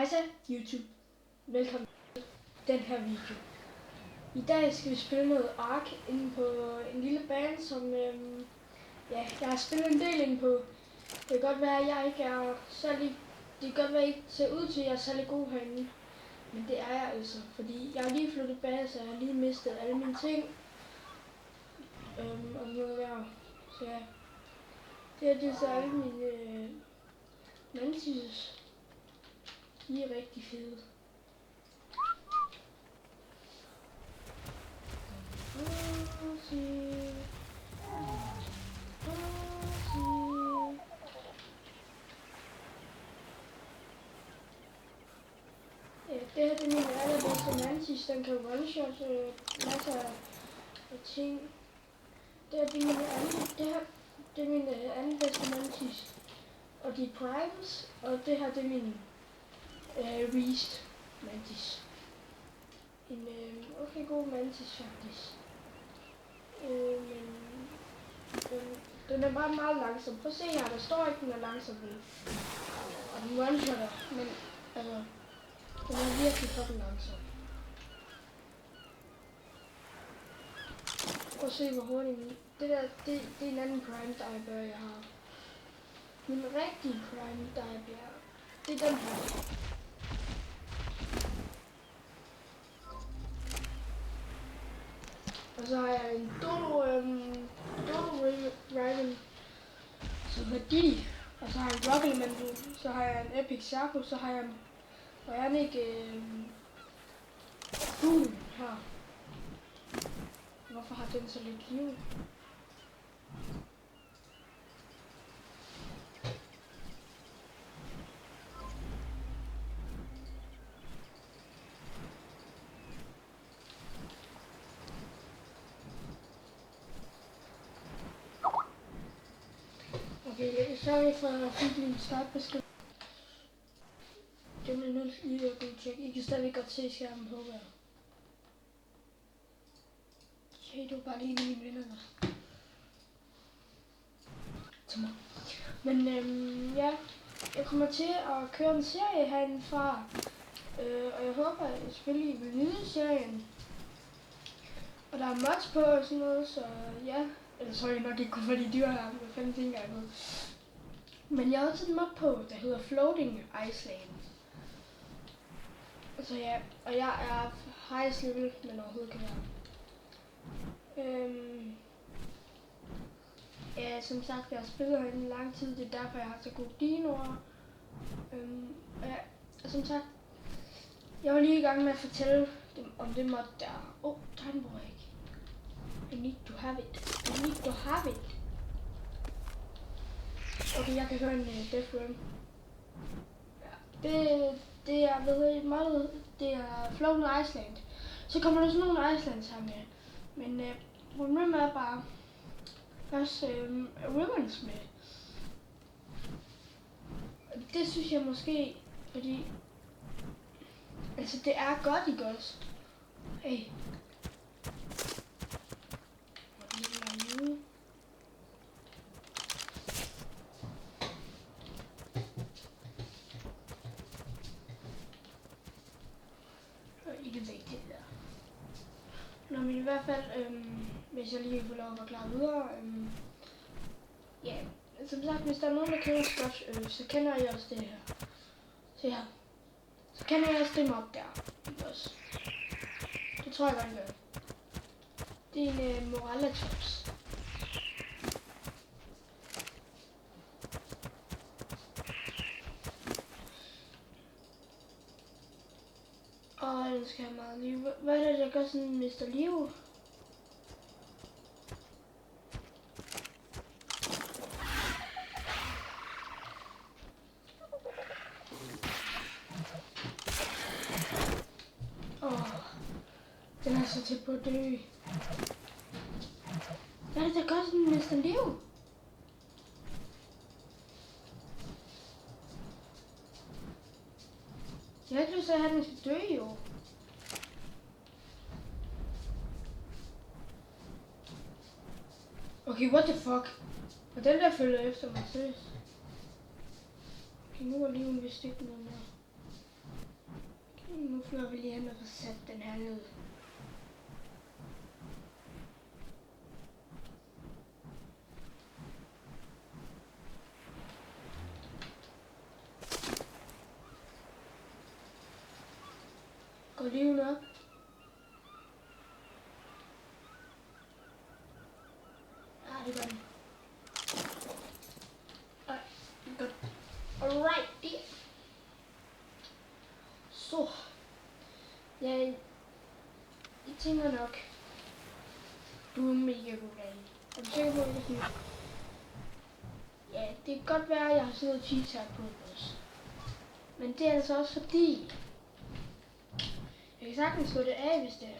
Hej så YouTube. Velkommen til den her video. I dag skal vi spille noget Ark inde på en lille bane, som jeg har spillet en del inde på. Det kan godt være, at jeg ikke er særlig... Det kan godt være, at I ser ud til, at jeg er særlig god herinde. Men det er jeg altså, fordi jeg har lige flyttet bag, så jeg har lige mistet alle mine ting. Og noget der. Så ja. Det er så alle mine mantis. De er rigtig fede. Det her det er min allerbedste mantis. Den kan one-shot masser af ting. Det her det er min anden bedste mantis. Og de primes, og det her det er min Reist mantis. En okay god mantis faktisk. Men den er bare meget langsom. Prøv at se her, der står ikke, den er langsom. Og den one-shotter, men altså, den er virkelig fucking langsom. Prøv at se, hvor hurtigt det der, det er en anden prime diver, jeg har. Min rigtige prime diver, det er den her. Og så har jeg en Dodo Raven, som hedder Didi. Og så har jeg en Rock Elemental, så har jeg en Epic Serpo, så har jeg en Bionic Fuglen her. Hvorfor har den så lidt liv? Okay, sorry for at fik min startbesked. Det er nødt lige at gå og tjekke. I kan stadig godt se skærmen, håber jeg. Okay, det var bare lige mine venner der. Til mig. Men ja, jeg kommer til at køre en serie herindefra. Og jeg håber, at selvfølgelig I vil nyde serien. Og der er mods på og sådan noget, så ja. Ellers så jeg nok ikke kunne få de dyr her, hvad fanden tænker jeg på. Men jeg har også et mod på, der hedder Floating Island. Så ja, og jeg er highest level, men overhovedet kan være. Ja, som sagt, jeg har spillet herinde i lang tid, det er derfor, jeg har så gode dinoer. Ja, som sagt, jeg var lige i gang med at fortælle dem om det mod der. Time break. I need to have it. I need to have it. Okay, jeg kan høre en Death Room. Ja, det er ved meget, det er Floating Island. Så kommer der sådan nogle Islands her med. Men problemet er bare først Ribbons med. Det synes jeg måske, fordi altså det er godt, ikke også? Hey. I kan se det der. Nå, men i hvert fald, hvis jeg lige får lov at forklare videre, ja, som sagt, hvis der er nogen, der kender Scotch, så kender jeg også det her. Se her. Så kender jeg også det mod der. Også. Det tror jeg godt, jeg gør. Det er en Moralatops. Og den skal have meget liv. Hvad er det, der gør sådan mister liv? Den er så tæt på at dø. Hvad er det, der gør sådan mister liv? Jeg har ikke lyst til at have, den skal dø, jo. Okay, what the fuck? Og den der følger efter mig, seriøst. Okay, nu er livet vist ikke noget mere. Nu flyver vi lige hen og får sat den her ned. Går liven op? Ja, det gør den. Godt. Alright, det. Så. Jeg tænker nok, du er mega god derinde. Er du sikker på, at det er? Ja, det kan godt være, at jeg har siddet og cheatet på det også. Men det er altså også fordi, jeg kan sagtens slå det af, hvis det er.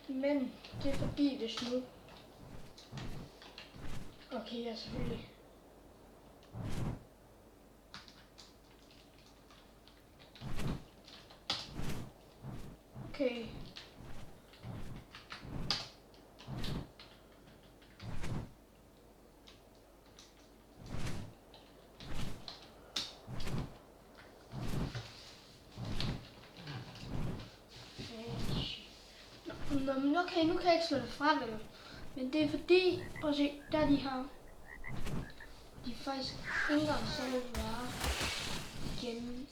Men det er fordi, hvis nu. Okay, ja, selvfølgelig. Okay. Nå, men okay, nu kan jeg ikke slå det fra, vel? Men det er fordi, prøv at se, der de her. De er faktisk ikke engang så være igen.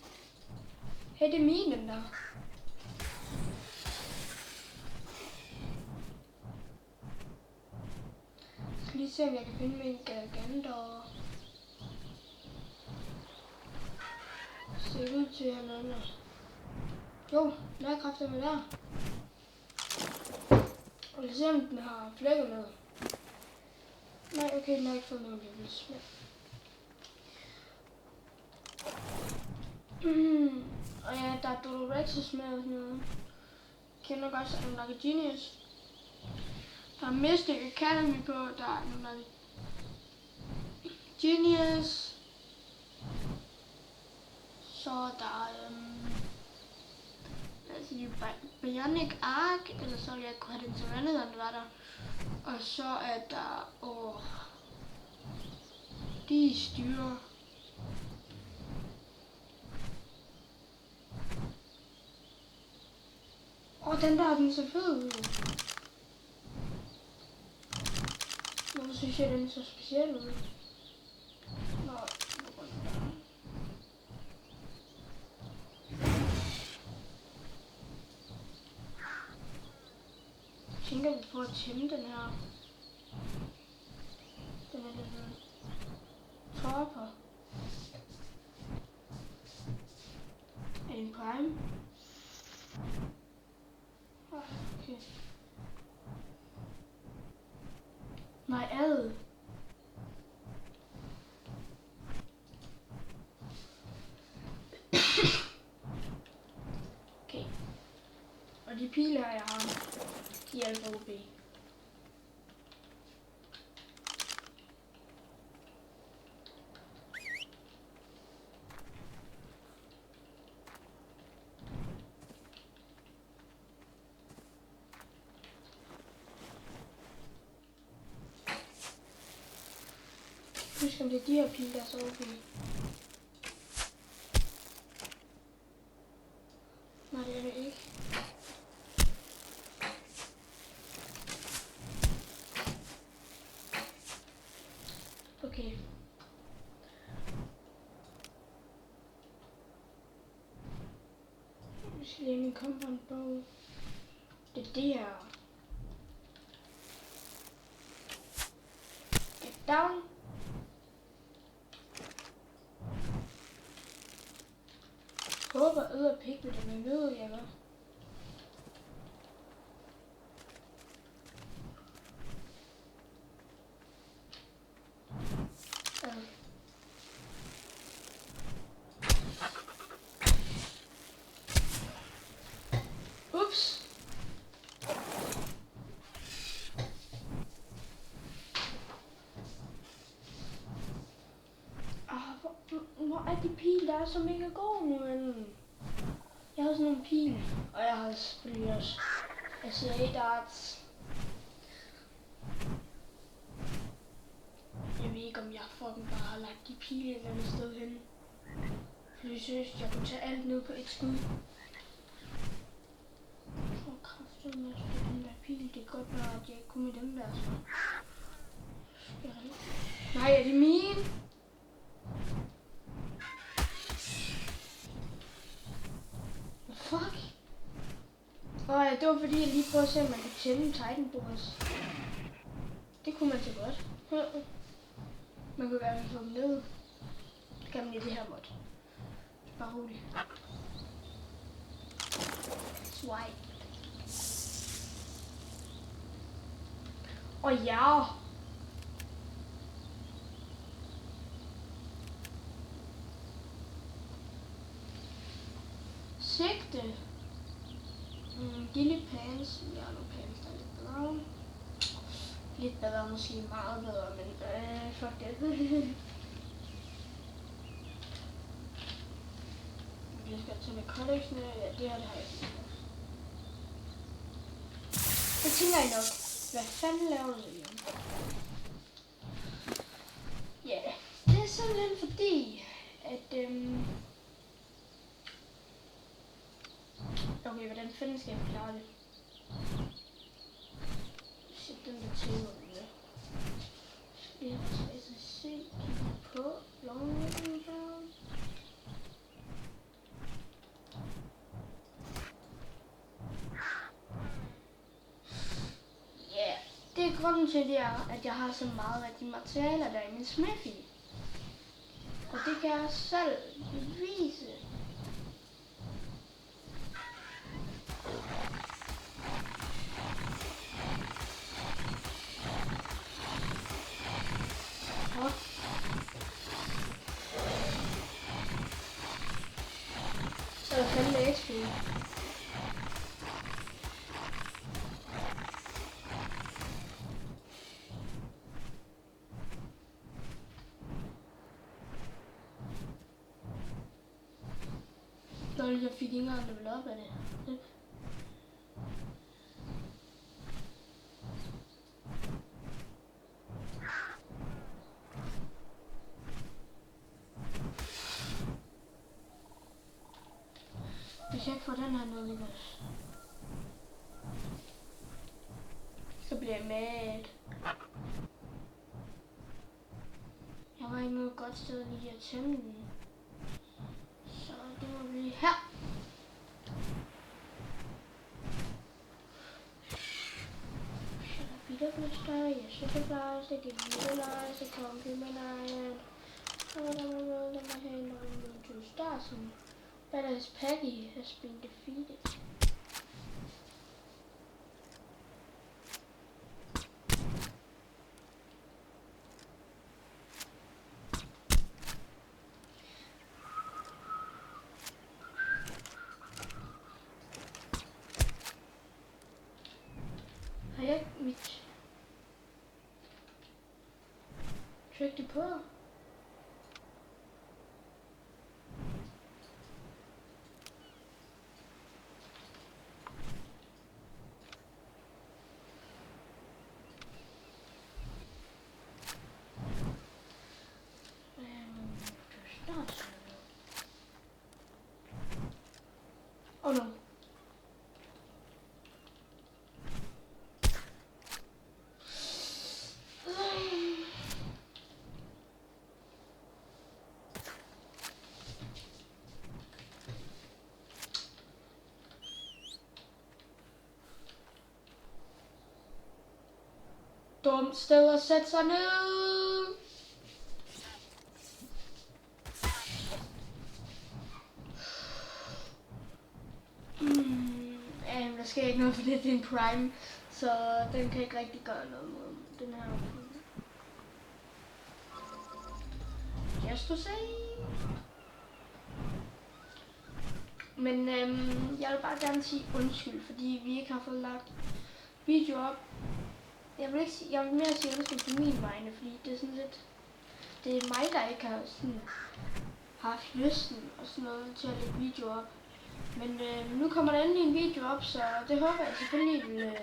Hey, det er minen der. Jeg skal lige se, om jeg kan finde min Galgandor. Ser ud til, at han er. Jo, den er kraftigt med der. Og lad os se, om den har flækker med. Nej, okay, den har ikke fået noget levels med. Og ja, der er Dodorexus med og sådan noget. Kender godt sådan nogle Genius. Der er Mystic Academy på, der er nogle Genius. Så der er lad os sige Bionic Arc, eller så jeg kunne have den Tyrannodon, der var der. Og så er der de styrer. Den der, den så fed ud. Hvorfor synes jeg, den er så speciel ud? Nå, jeg tænker, vi får at tæmme den her. Den er lidt topper. Er det en prime? Okay. Nej, ad. Okay. Og de piler, jeg har, de er altså OP. Husk om det er de her pile, der er så OP. Nej, det er det ikke. Okay. Vi skal lige min compound-bog. Det er det her. Get down. Håber Edderpig vil det med ved, eller? Ups. Hvor er de pile, der er så mega gode nu, men jeg har sådan nogle pile, og jeg har selvfølgelig også SCA darts. Jeg ved ikke, om jeg fucking bare har lagt de pile et eller andet sted hen. Fordi seriøst, jeg kunne tage alt ned på et skud. Jeg tror kraftigt med at slå den der pil. Det er godt bare, at jeg ikke kunne med dem der. Så. Nej, er det mine? Fuck. Ja, det var fordi, jeg lige prøvede at se, om man kunne tænde Titanbords. Det kunne man så godt. Man kunne i hvert fald få dem ned. Det kan man i det her mod. Bare roligt. Swipe. Og ja. Sigte. Gilly pants. Ja, nogle pants, der er lidt bedre. Lidt bedre, måske meget bedre, men fuck det. Jeg skal tage med kollektionerne. Ja, det her, det har jeg ikke. Det tænker jeg nok. Hvad fanden laver du det, Jan? Ja, det er simpelthen fordi, at okay, hvordan fanden skal jeg klare det? Shit, den der tæver vi der. Jeg skal se, kigge på Longing Brown. Ja, det er grunden til, det er, at jeg har så meget af de materialer, der er i min smithy. Og det kan jeg selv bevise. Så er der fandme XP. Jeg fik ikke engang level op af det. Hvis jeg ikke får den her ned i os, så bliver jeg mad. Jeg var ikke noget godt sted lige at tænde den. Så det må blive her. Yes, supplies, they give utilize the complement iron. The hand to stars. But as Peggy has been defeated. Har jeg ikke mit tryk det på? Oh no. Dumt sted at sætte sig ned. Der sker ikke noget, for det er en prime, så den kan ikke rigtig gøre noget mod den her. Just to say. Men jeg vil bare gerne sige undskyld, fordi vi ikke har fået lagt video op. Jeg vil mere sige undskyld til min vegne, fordi det er sådan lidt, det er mig, der ikke har sådan haft lysten og sådan noget til at lægge video op. Men nu kommer der endelig en video op, så det håber jeg selvfølgelig vil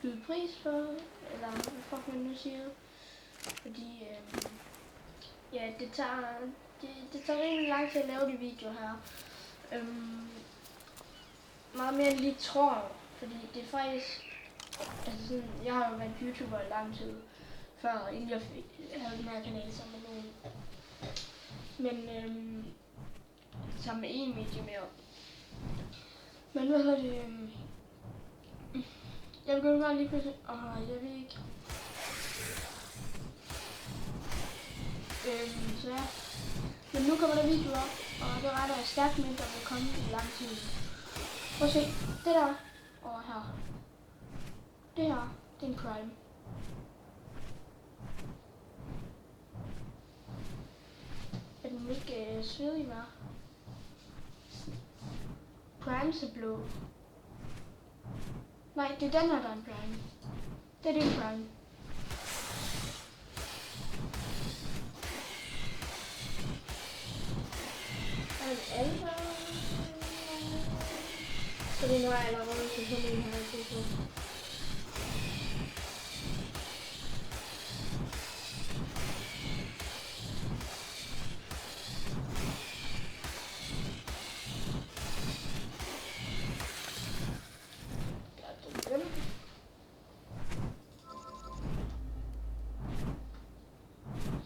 byde pris for, eller hvad fuck man nu siger. Fordi Ja, det tager rimelig lang tid at lave de videoer her. Meget mere end lige tror, fordi det er faktisk, altså sådan, jeg har jo været YouTuber i lang tid, før inden jeg havde den her kanal sammen med nogen. Men sammen med en video mere. Men hvad hedder det, jeg begyndte bare lige pludselig, jeg ved ikke. Så ja. Men nu kommer der videoer op, og det retter jeg stærkt med, der vil komme i lang tid. Prøv at se, det der, og her. Det her, det er en prime. Er den ikke svedig mere? Primes er blå. Nej, det er den her, der er en prime. Det er din prime. Alfa. Så det er allerede til sådan en her i på.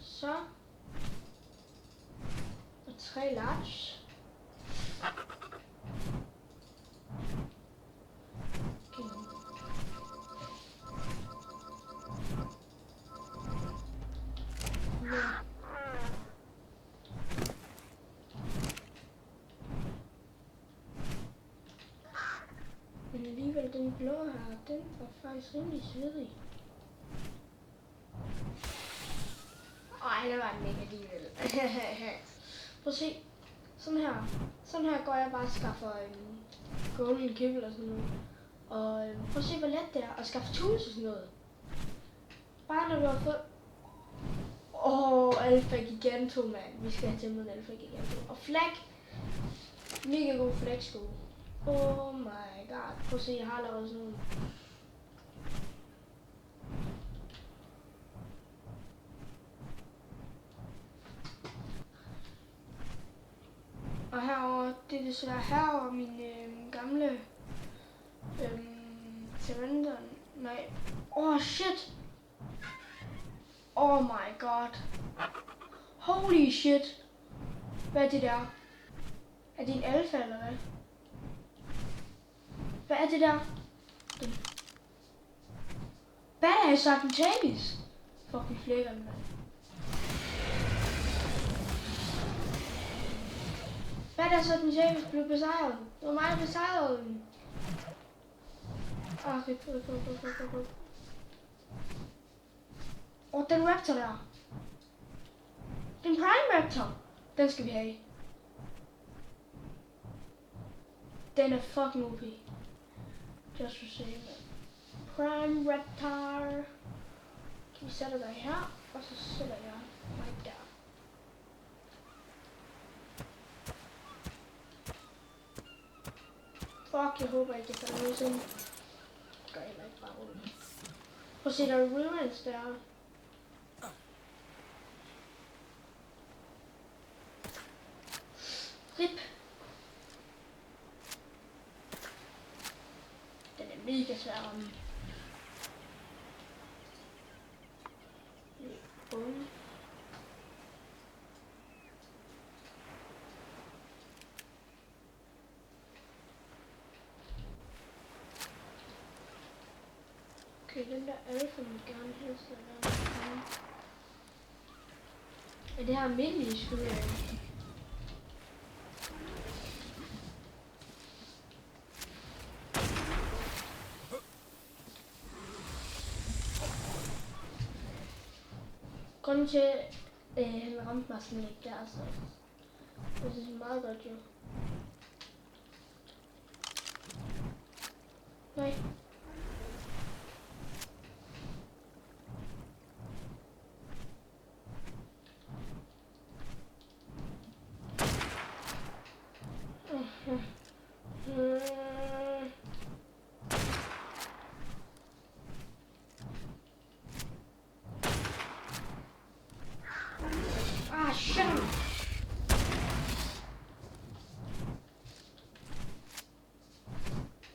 Så. Og 3 large. Men alligevel den blå her, den var faktisk rimelig svedig. Ej, det var den ikke alligevel. Prøv at se. Sådan her. Sådan her går jeg bare og skaffer en golden kibble eller sådan noget. Og prøv at se, hvor let det er at skaffe tools og sådan noget. Bare når du har fået... Alpha Giganto, mand. Vi skal have til med Alpha Giganto. Og flag. Mega god flagsko. Oh my god. Prøv at se, jeg har lavet sådan nogle. Og herover, det er desværre herover min gamle Terminator. Nej. Shit. Oh my god. Holy shit. Hvad er det der? Er det en alfa eller hvad? Hvad er det der? Hvad er det, Sergeant Javis? Fucking flækker, mand. Hvad er det, Sergeant Javis blev besejret? Det var mig, der besejrede den. Rip. Den Raptor der. Den Prime Raptor. Den skal vi have. Den er fucking OP. Just for saying that. Prime Raptor. Kan vi sætte dig her, og så sætter jeg mig der. Fuck, jeg håber ikke, jeg kan noget sådan. Gør jeg ikke bare rundt. Prøv at se, der er ruins der. Rip. Den er mega svær at ramme. Bum. Okay, den der alfa må gerne helst være. Er det her almindelige skud? Grunden til, at han ramte mig sådan ikke der, så det synes jeg meget godt jo. Nej. Shut up.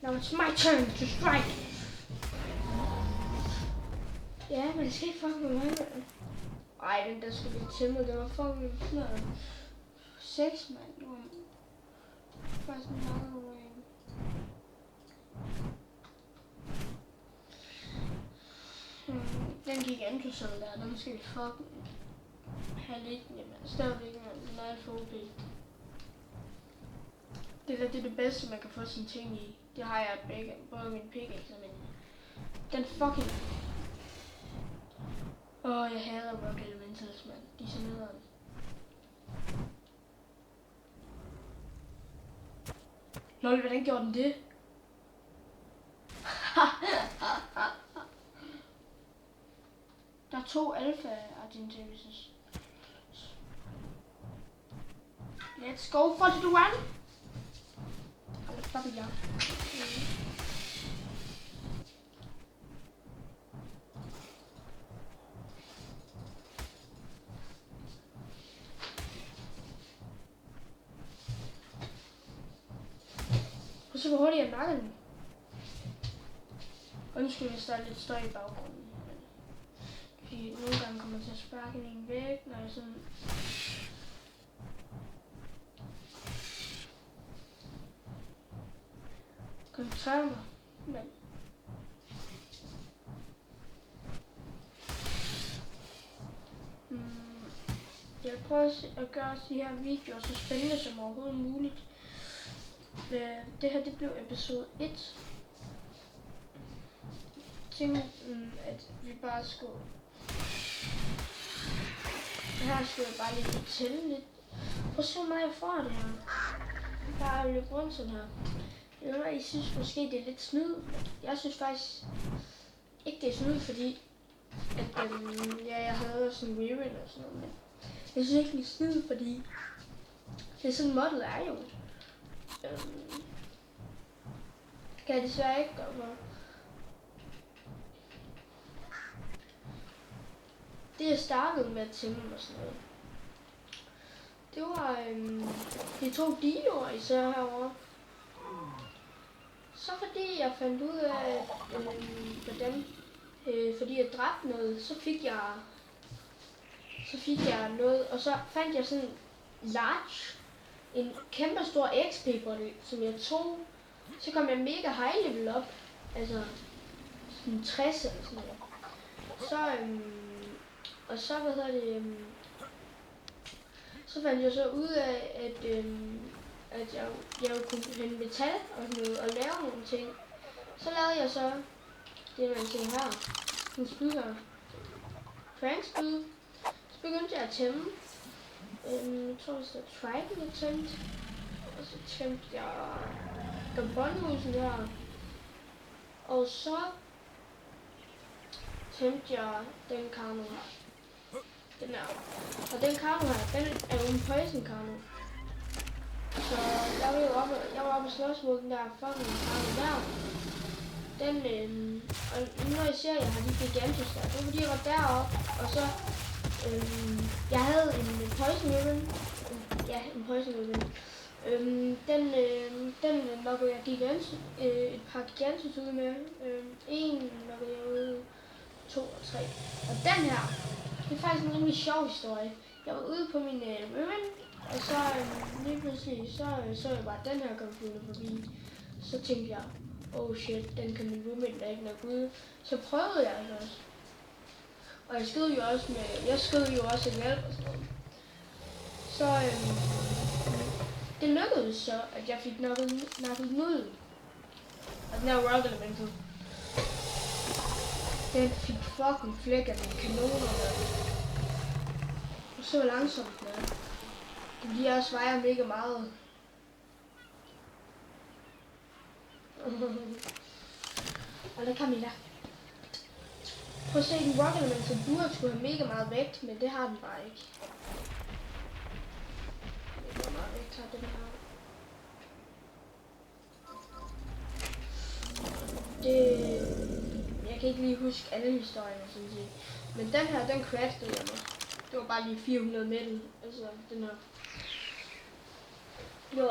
Now it's my turn to strike. Ja, men det skal ikke fucking med mig. Ej, den der skulle blive tæmmet, det var fucking flot. 6 mand, nu er faktisk en meget over en. Den gigantusson der, den skal vi fucking have liggende, men stadigvæk, den er alt for OP. Det er det bedste, man kan få sine ting i. Det har jeg begge, både min pickaxe og min. Den fucking. Jeg hader Rock Elementals, mand. De er så nederen. Lol, hvordan gjorde den det? Der er 2 alfa Argentavis. Let's go for the one. Fuck ja. Prøv at se, hvor hurtigt jeg nakker den. Undskyld, hvis der er lidt støj i baggrunden. Fordi nogle gange kommer jeg til at sparke en væk, når jeg sådan. Koncentrerer mig, men. Jeg vil prøve at gøre de her videoer så spændende som overhovedet muligt. Det her, det blev episode 1. Jeg tænkte, at vi bare skulle. Her skulle jeg bare lige fortælle lidt. Prøv at se, hvor meget jeg får af det her. Bare løbe rundt sådan her. Jeg ved, I synes måske, det er lidt snyd. Jeg synes faktisk ikke, det er snyd, fordi at, jeg havde sådan en rewind og sådan noget. Men jeg synes ikke, det er snyd, fordi det er sådan moddet er jo. Kan jeg desværre ikke gøre for. Det jeg startede med at tæmme og sådan noget. Det var de 2 dinoer især herovre. Så fordi jeg fandt ud af, hvordan, fordi jeg dræbte noget, så fik jeg noget, og så fandt jeg sådan large, en kæmpe stor XP-bottle, som jeg tog. Så kom jeg mega high level op, altså sådan 60 eller sådan noget. Så, så fandt jeg så ud af, at jeg kunne hente metal og sådan noget, og lave nogle ting. Så lavede jeg så det, man ser her. En spyd her. Crankspyd. Så begyndte jeg at tæmme. Jeg tror, det står Triton, jeg tæmte. Og så tæmte jeg Gambonhusen her. Og så tæmte jeg den karno her. Den er. Og den karno her, den er jo en poison karno. Så jeg var oppe og slås mod den der fucking karno der. Den, og nu når jeg ser, at jeg har de gigantus der, det var fordi jeg var deroppe, og så, jeg havde en poison weapon. Ja, en poison weapon. Den lukkede jeg et par gigantus ud med. En lukkede jeg ud, 2 og 3. Og den her, det er faktisk en rimelig sjov historie. Jeg var ude på min women, og så lige pludselig, så jeg bare den her kom flyvende forbi. Så tænkte jeg, oh shit, den kan min women da ikke nok ud. Så prøvede jeg altså også. Og jeg skød jo også en hjælp og sådan noget. Så det lykkedes så, at jeg fik nakket den ud. Og den her Rock Elemental. Den fik fucking flæk af mine kanoner der. Og så langsomt den er. Den de også vejer mega meget. Og der kan Mila. Prøv at se, den Rock Elemental burde skulle have mega meget vægt, men det har den bare ikke. Mega meget vægt har den her. Jeg kan ikke lige huske alle historierne, sådan set. Men den her, den craftede jeg med. Det var bare lige 400 meter, altså den her. Det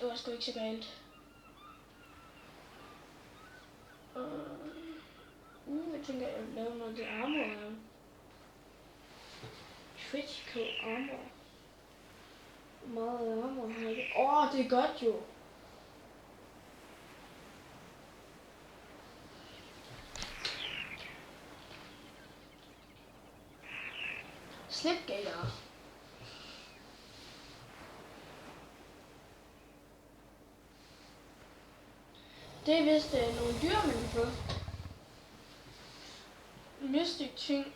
var sgu ikke så galt. Jeg tænker, jeg vil lave noget til armor her. Critical armor. Meget armor her. Det er godt jo. Slipgater. Det er vist nogle dyr, man kan få. Mystic ting.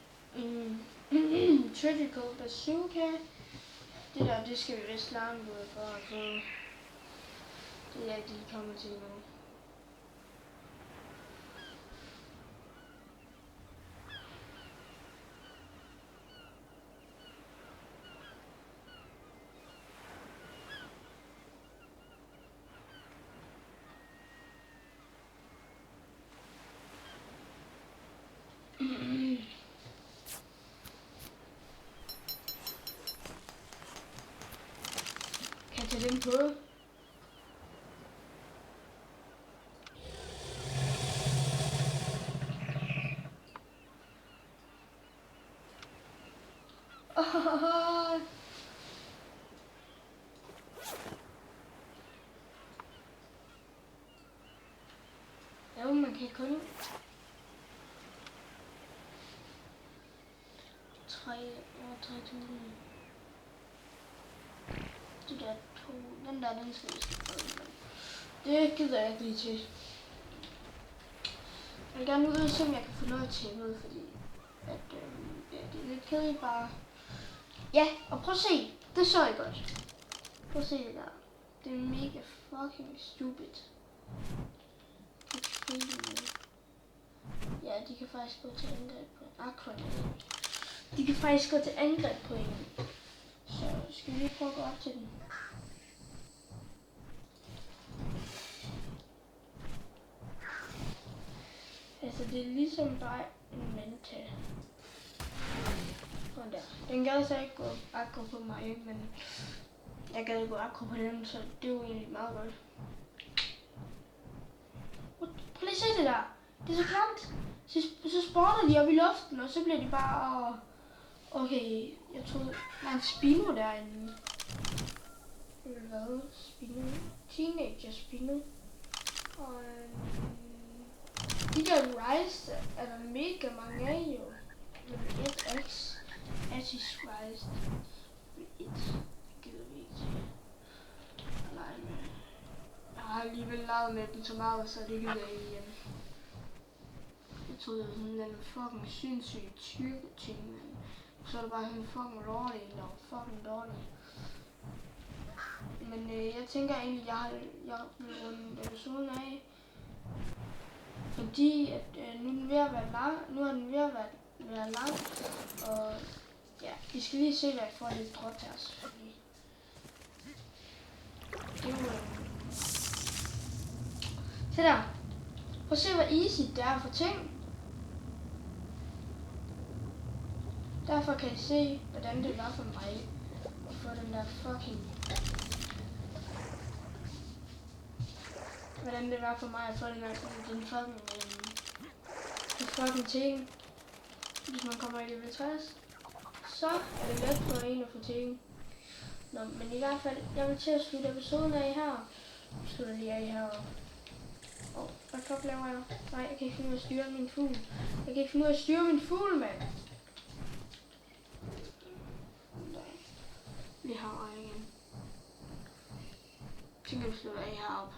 Surgical bazooka. Det der, det skal vi vist langt ud for at få. Det er ikke lige kommet til nu. Kan jeg tage den på? Jo, man kan kun 3.000. Det der to, den der, den skal vi prøve. Det gider jeg ikke lige til. Jeg vil gerne ud og se, om jeg kan få noget til med, fordi at, det er lidt kedeligt bare. Ja, og prøv at se. Det så jeg godt. Prøv at se det der. Det er mega fucking stupid. Ja, de kan faktisk gå til angreb på en Aquanet. De kan faktisk gå til angreb på en. Så skal vi lige prøve at gå op til den. Altså det er ligesom bare en manta. Sådan der. Den gad så ikke gå aggro på mig, men jeg gad gå aggro på den, så det er jo egentlig meget godt. Prøv lige at se det der. Det er så klamt. Så spawner de op i luften, og så bliver de bare... Okay, jeg troede... Der er en Spino derinde. Hvad? Spino? Teenager Spino. Og... de der Rise er der mega mange af jo. Level 1X. Atis Rise. Level 1. Gider vi ikke til. Nej, men... jeg har alligevel lavet med den så meget, så det gider jeg igen. Jeg troede, det var sådan en fucking sindssyg tyrke ting, men så er det bare sådan fucking lortig, eller fucking dårlig. Men jeg tænker egentlig, jeg vil runde episoden af, fordi at nu er den ved at være lang, være lang, og ja, vi skal lige se, hvad jeg får lidt drop her, fordi det er jo se der. Prøv at se, hvor easy det er at få ting. Derfor kan I se, hvordan det var for mig at få den der fucking... hvordan det var for mig at få den fucking ting. Hvis man kommer i level 60, så er det let for en at få ting. Nå, men i hvert fald, jeg vil til at slutte episoden af her. Jeg slutter lige af her. Hvad fuck laver jeg? Nej, jeg kan ikke finde ud af at styre min fugl. Jeg kan ikke finde ud af at styre min fugl, mand. Vi har øje igen. Så kan vi slutte af heroppe.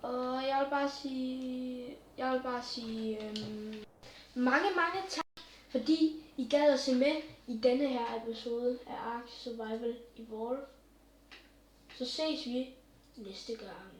Og jeg vil bare sige mange tak, fordi I gad at se med i denne her episode af Ark Survival Evolved. Så ses vi næste gang.